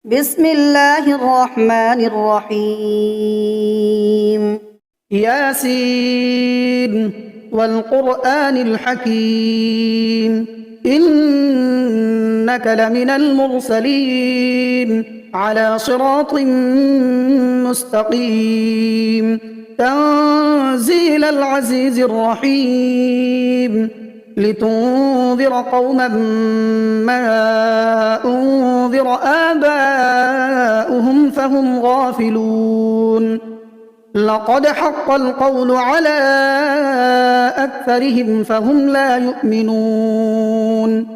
بسم الله الرحمن الرحيم. ياسين والقرآن الحكيم إنك لمن المرسلين على صراط مستقيم تنزيل العزيز الرحيم لتنذر قوما ما أنذر آباؤهم فهم غافلون لقد حق القول على أكثرهم فهم لا يؤمنون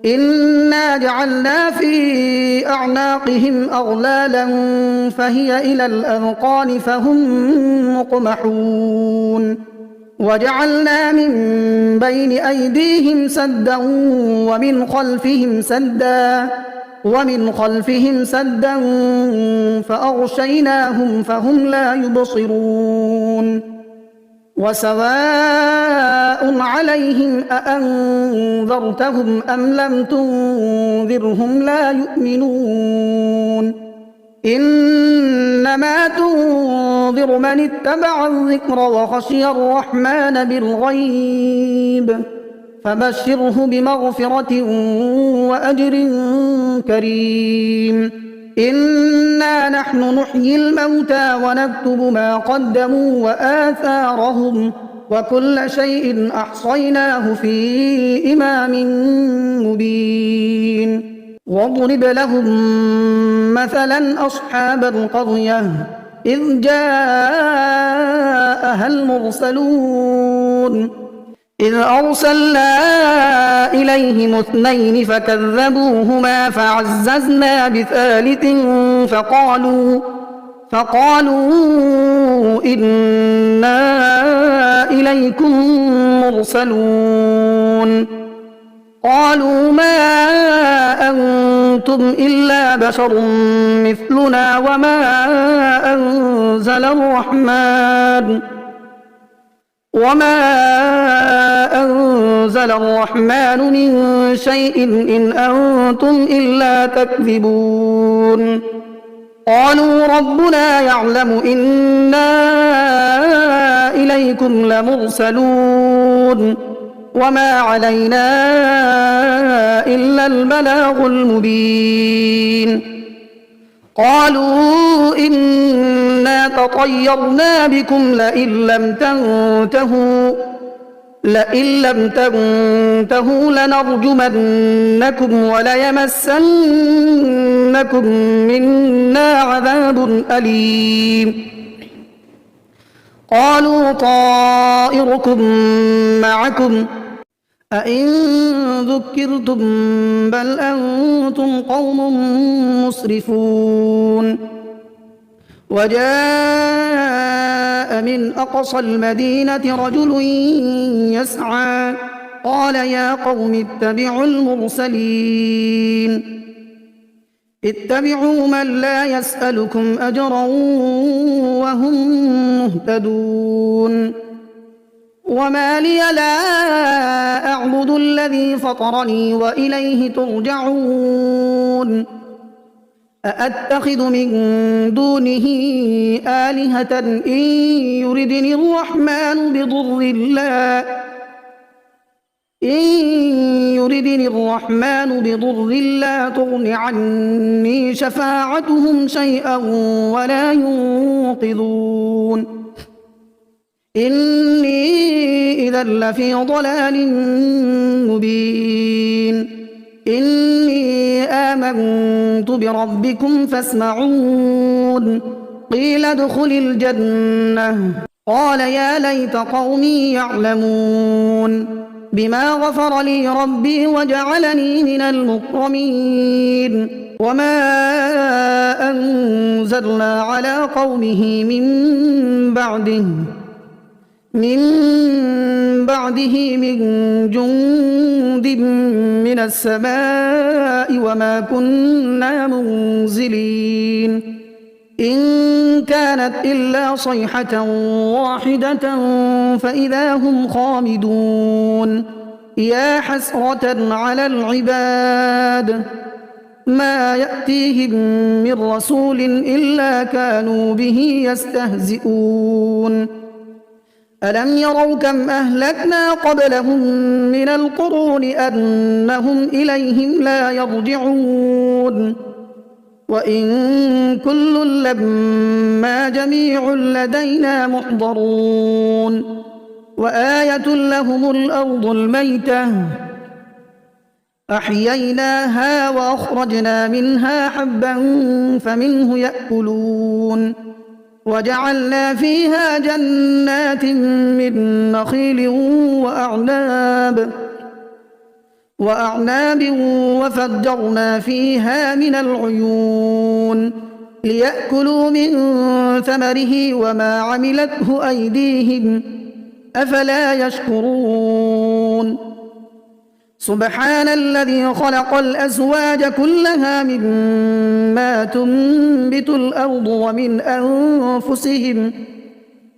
إنا جعلنا في أعناقهم أغلالا فهي إلى الأذقان فهم مقمحون وجعلنا من بين أيديهم سدا ومن خلفهم سدا فأغشيناهم فهم لا يبصرون وسواء عليهم أأنذرتهم أم لم تنذرهم لا يؤمنون إنما تنذر من اتبع الذكر وخشي الرحمن بالغيب فبشره بمغفرة وأجر كريم إنا نحن نحيي الموتى ونكتب ما قدموا وآثارهم وكل شيء أحصيناه في إمام مبين واضرب لهم مثلا أصحاب القرية إذ جاءها المرسلون إذ أرسلنا إليهم اثنين فكذبوهما فعززنا بثالث فقالوا إنا إليكم مرسلون قالوا ما أنتم إلا بشر مثلنا وما أنزل الرحمن من شيء إن أنتم إلا تكذبون قالوا ربنا يعلم إنا إليكم لمرسلون وما علينا إلا البلاغ المبين قالوا إنا تطيرنا بكم لئن لم تنتهوا لنرجمنكم وليمسنكم منا عذاب أليم قالوا طائركم معكم أئن ذكرتم بل أنتم قوم مسرفون وجاء من أقصى المدينة رجل يسعى قال يا قوم اتبعوا المرسلين اتبعوا من لا يسألكم أجرا وهم مهتدون وما لي لا أعبد الذي فطرني وإليه ترجعون أأتخذ من دونه آلهة إن يردني الرحمن بضر لا تغن عني شفاعتهم شيئا ولا ينقذون إني إذا لفي ضلال مبين إني آمنت بربكم فاسمعون قيل ادخل الجنة قال يا ليت قومي يعلمون بما غفر لي ربي وجعلني من المكرمين وما أنزلنا على قومه من بعده من جند من السماء وما كنا منزلين إن كانت إلا صيحة واحدة فإذا هم خامدون يا حسرة على العباد ما يأتيهم من رسول إلا كانوا به يستهزئون ألم يروا كم أهلكنا قبلهم من القرون أنهم إليهم لا يرجعون وإن كل لما جميع لدينا محضرون وآية لهم الأرض الميتة أحييناها وأخرجنا منها حبا فمنه يأكلون وجعلنا فيها جنات من نخيل وأعناب وفجرنا فيها من العيون ليأكلوا من ثمره وما عملته أيديهم أفلا يشكرون سبحان الذي خلق الأزواج كلها مما تنبت الأرض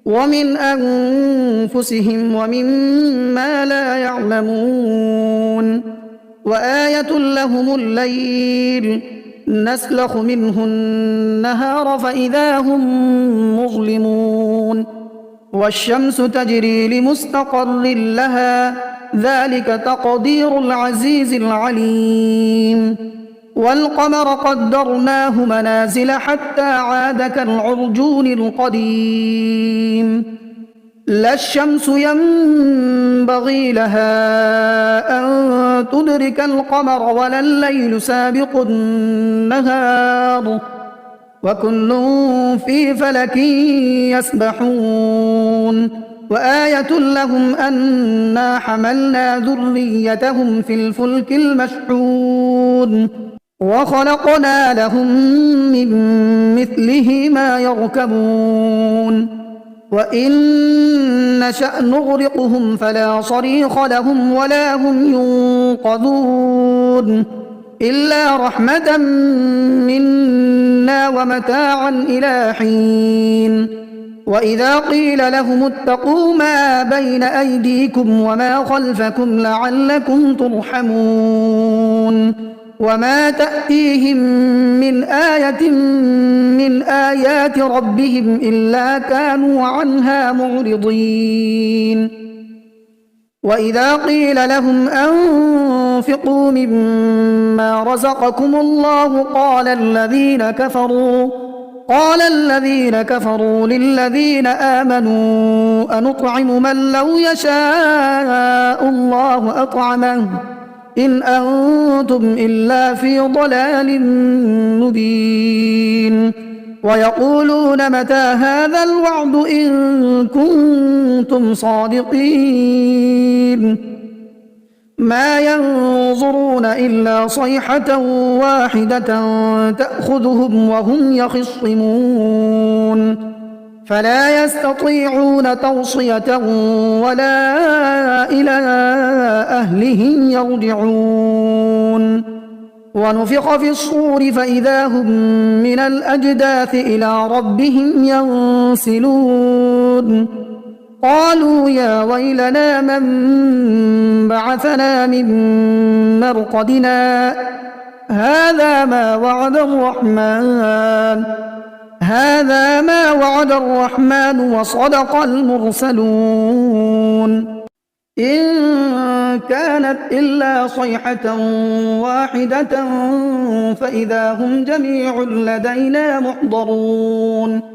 ومن أنفسهم ومما لا يعلمون وآية لهم الليل نسلخ منه النهار فإذا هم مظلمون والشمس تجري لمستقر لها ذلك تقدير العزيز العليم والقمر قدرناه منازل حتى عاد كالعرجون القديم لا الشمس ينبغي لها أن تدرك القمر ولا الليل سابق النهار وكل في فلك يسبحون وآية لهم أنا حملنا ذريتهم في الفلك المشحون وخلقنا لهم من مثله ما يركبون وإن نشأ نغرقهم فلا صريخ لهم ولا هم ينقذون إلا رحمة منا ومتاعا إلى حين وإذا قيل لهم اتقوا ما بين أيديكم وما خلفكم لعلكم ترحمون وما تأتيهم من آية من آيات ربهم إلا كانوا عنها معرضين وإذا قيل لهم أنفقوا مما رزقكم الله قال الذين كفروا للذين آمنوا أنطعم من لو يشاء الله أطعمه إن أنتم إلا في ضلال مبين ويقولون متى هذا الوعد إن كنتم صادقين ما ينظرون إلا صيحة واحدة تأخذهم وهم يخصمون فلا يستطيعون توصية ولا إلى أهلهم يرجعون ونفخ في الصور فإذا هم من الأجداث إلى ربهم ينسلون قالوا يا ويلنا من بعثنا من مرقدنا هذا ما وعد الرحمن وصدق المرسلون إن كانت إلا صيحة واحدة فإذا هم جميع لدينا محضرون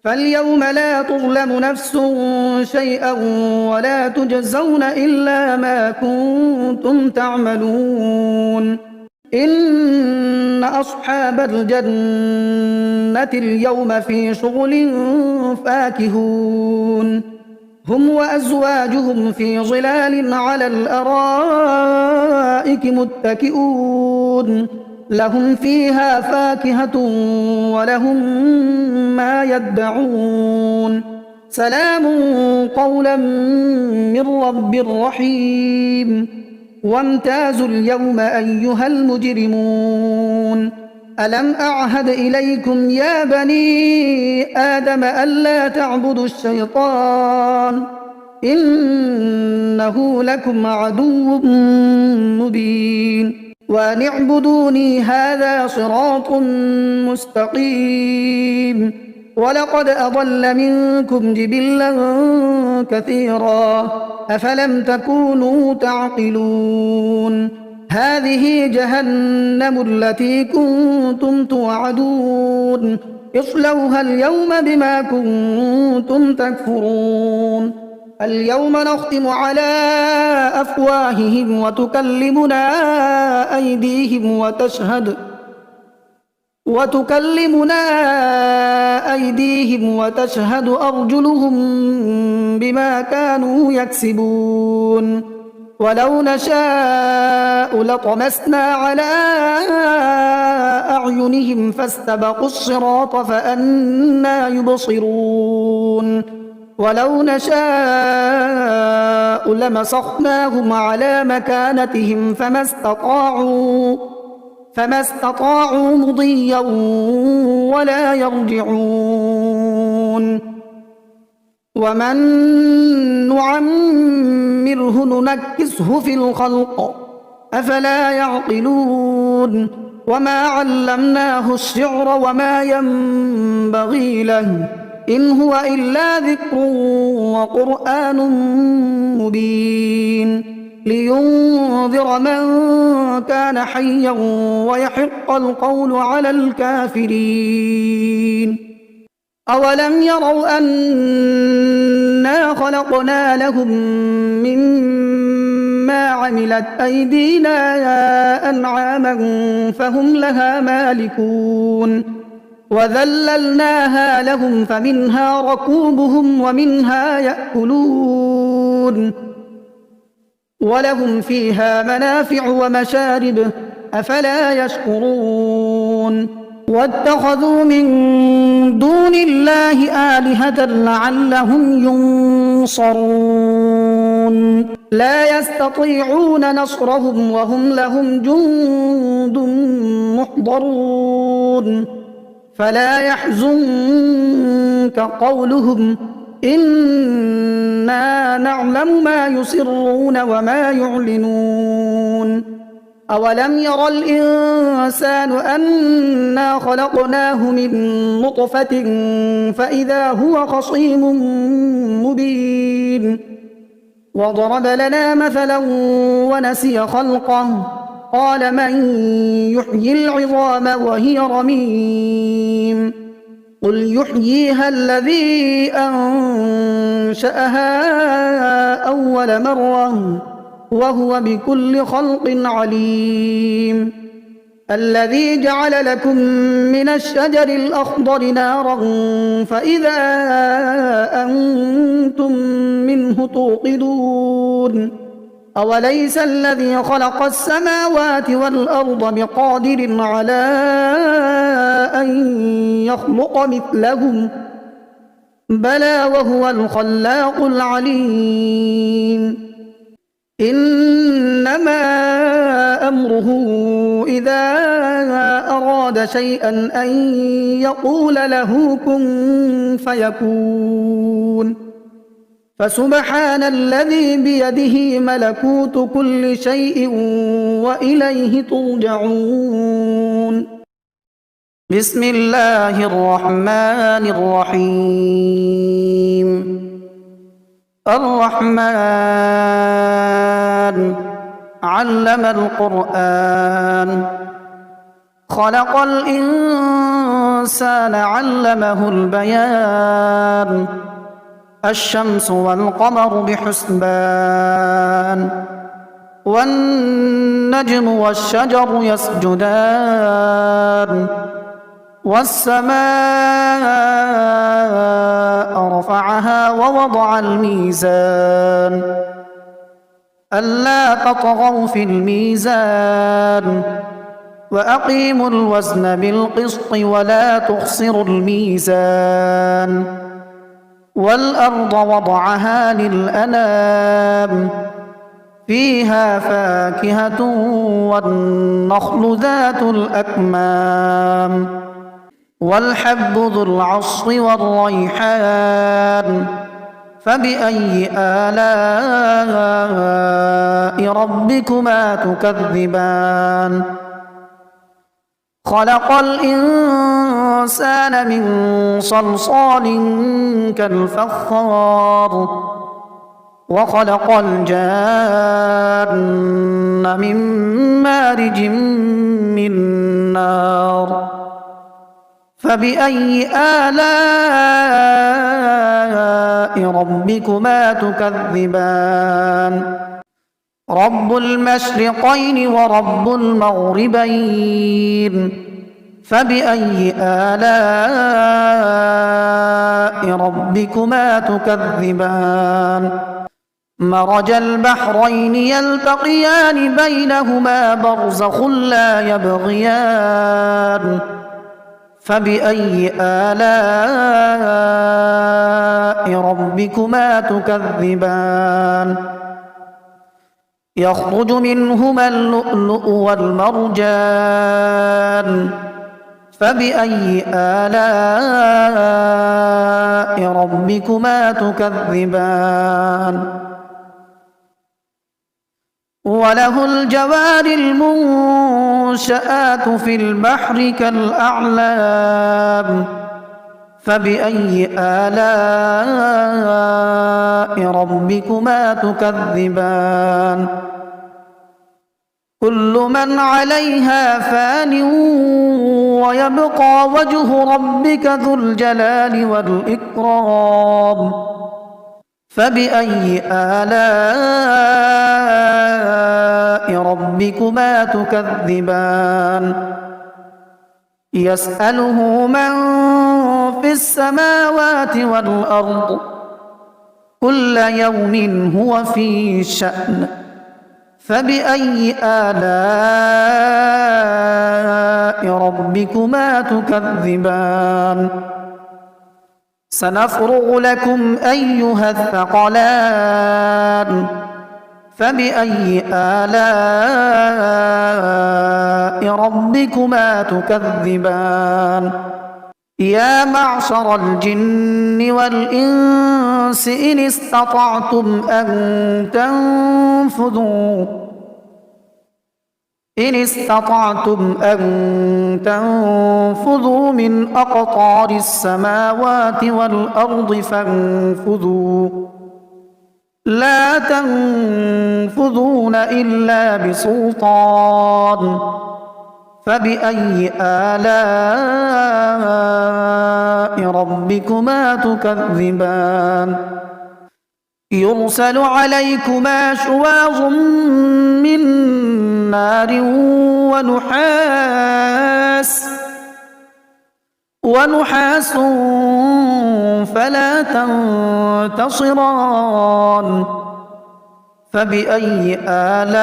فاليوم لا تظلم نفس شيئا ولا تجزون إلا ما كنتم تعملون إن أصحاب الجنة اليوم في شغل فاكهون هم وأزواجهم في ظلال على الأرائك متكئون لهم فيها فاكهة ولهم ما يدعون سلام قولا من رب رحيم وامتازوا اليوم أيها المجرمون ألم أعهد إليكم يا بني آدم ألا تعبدوا الشيطان إنه لكم عدو مبين وأن اعبدوني هذا صراط مستقيم ولقد أضل منكم جبلا كثيرا أفلم تكونوا تعقلون هذه جهنم التي كنتم توعدون اصلوها اليوم بما كنتم تكفرون اليوم نختم على أفواههم وتكلمنا أيديهم وتشهد أرجلهم بما كانوا يكسبون ولو نشاء لطمسنا على أعينهم فاستبقوا الصراط فأنى يبصرون ولو نشاء لمسخناهم على مكانتهم فما استطاعوا مضيا ولا يرجعون ومن نعمره ننكسه في الخلق أفلا يعقلون وما علمناه الشعر وما ينبغي له إن هو إلا ذكر وقرآن مبين لينذر من كان حيا ويحق القول على الكافرين أولم يروا أنا خلقنا لهم مما عملت أيدينا أنعاما فهم لها مالكون وذللناها لهم فمنها ركوبهم ومنها يأكلون ولهم فيها منافع ومشارب أفلا يشكرون واتخذوا من دون الله آلهة لعلهم ينصرون لا يستطيعون نصرهم وهم لهم جند محضرون فلا يحزنك قولهم إنا نعلم ما يسرون وما يعلنون أولم ير الإنسان أنا خلقناه من نطفة فإذا هو خصيم مبين وضرب لنا مثلا ونسي خلقه قال من يحيي العظام وهي رميم قل يحييها الذي أنشأها أول مرة وهو بكل خلق عليم الذي جعل لكم من الشجر الأخضر نارا فإذا أنتم منه توقدون أوليس الذي خلق السماوات والأرض بقادر على أن يخلق مثلهم بلى وهو الخلاق العليم إنما أمره إذا أراد شيئا أن يقول له كن فيكون فسبحان الذي بيده ملكوت كل شيء وإليه ترجعون بسم الله الرحمن الرحيم الرحمن علم القرآن خلق الإنسان علمه البيان الشمس والقمر بحسبان والنجم والشجر يسجدان والسماء رفعها ووضع الميزان ألا تطغوا في الميزان وأقيموا الوزن بالقسط ولا تخسروا الميزان والأرض وضعها للأنام فيها فاكهة والنخل ذات الأكمام والحب ذو العصف والريحان فبأي آلاء ربكما تكذبان خلق الإنسان من صلصال كالفخار وخلق الجان من مارج من نار فبأي آلاء ربكما تكذبان رب المشرقين ورب المغربين فبأي آلاء ربكما تكذبان مرج البحرين يلتقيان بينهما برزخ لا يبغيان فبأي آلاء ربكما تكذبان يخرج منهما اللؤلؤ والمرجان فبأي آلاء ربكما تكذبان وله الجوار المنشآت في البحر كالأعلام فبأي آلاء ربكما تكذبان كل من عليها فان ويبقى وجه ربك ذو الجلال والإكرام فبأي آلاء ربكما تكذبان يسأله من في السماوات والأرض كل يوم هو في شأن فبأي آلاء ربكما تكذبان سنفرغ لكم أيها الثقلان فبأي آلاء ربكما تكذبان يا معشر الجن والإنس إن استطعتم أن تنفذوا من أقطار السماوات والأرض فانفذوا لا تنفذون إلا بسلطان فبأي آلاء ربكما تكذبان يرسل عليكما شواظ من نار ونحاس فلا تنتصران فبأي آلاء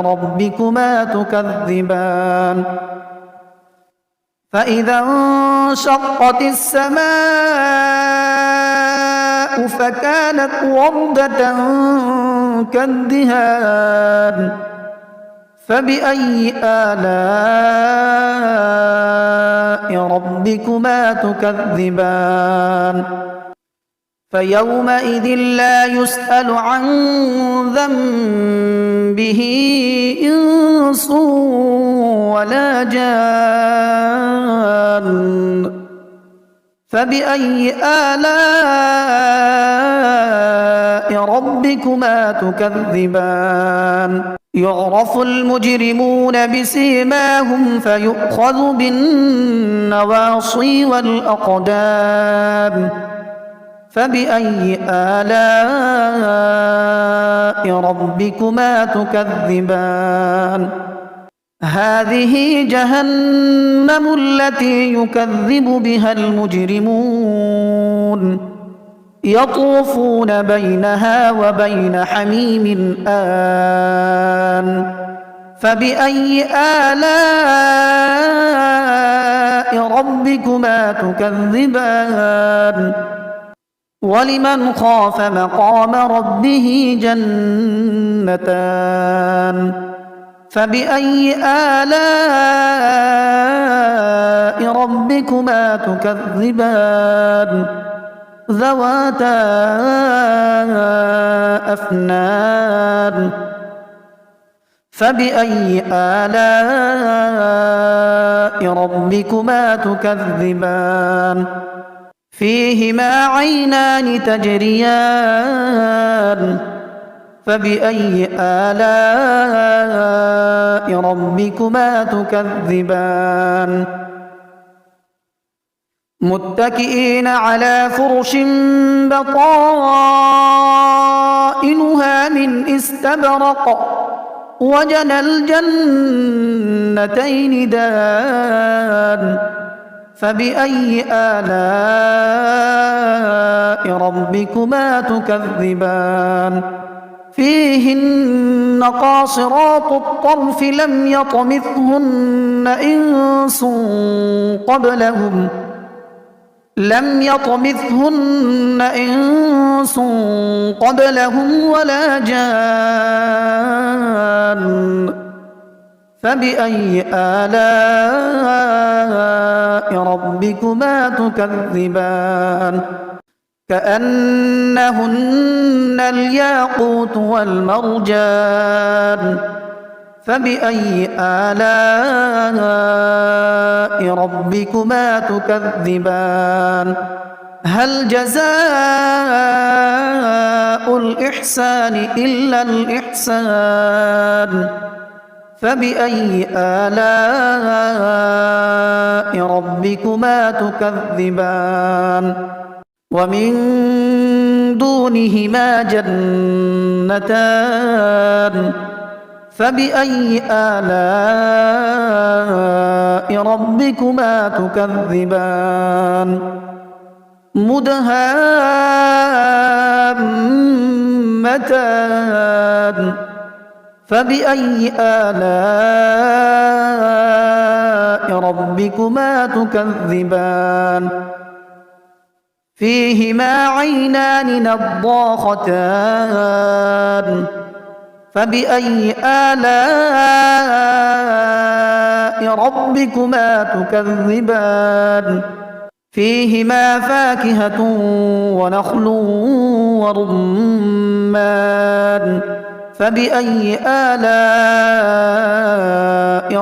ربكما تكذبان فإذا انشقت السماء فكانت وردة كالدهان فبأي آلاء ربكما تكذبان فيومئذ لا يسأل عن ذنبه إنس ولا جان فبأي آلاء ربكما تكذبان يعرف المجرمون بسيماهم فيؤخذ بالنواصي والأقدام فبأي آلاء ربكما تكذبان هذه جهنم التي يكذب بها المجرمون يطوفون بينها وبين حميم آن فبأي آلاء ربكما تكذبان ولمن خاف مقام ربه جنتان فبأي آلاء ربكما ربكما تكذبان ذواتا أفنان فبأي آلاء ربكما تكذبان فيهما عينان تجريان فبأي آلاء ربكما تكذبان متكئين على فرش بطائنها من استبرق وجنى الجنتين دان فبأي آلاء ربكما تكذبان فيهن قاصرات الطرف لم يطمثهن إنس قبلهم ولا جان فبأي آلاء ربكما تكذبان كأنهن الياقوت والمرجان فبأي آلاء ربكما تكذبان هل جزاء الإحسان إلا الإحسان فبأي آلاء ربكما تكذبان ومن دونهما جنتان فبأي آلاء ربكما تكذبان مدهامتان فبأي آلاء ربكما تكذبان فيهما عينان نضاختان فبأي آلاء ربكما تكذبان فيهما فاكهة ونخل ورمان فبأي آلاء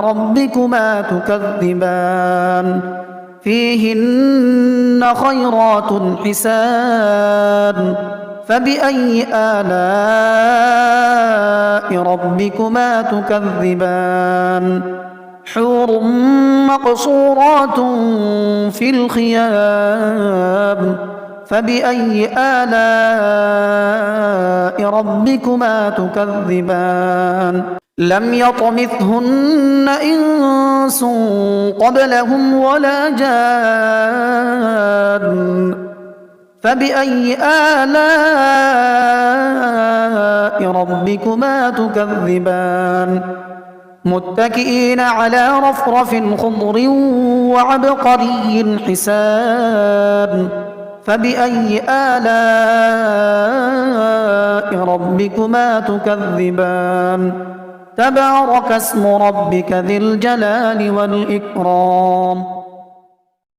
ربكما تكذبان فيهن خيرات حسان فبأي آلاء ربكما تكذبان حور مقصورات في الخيام فبأي آلاء ربكما تكذبان لم يطمثهن إنس قبلهم ولا جان فبأي آلاء ربكما تكذبان متكئين على رفرف خضر وعبقري حسان فبأي آلاء ربكما تكذبان تبارك اسم ربك ذي الجلال والإكرام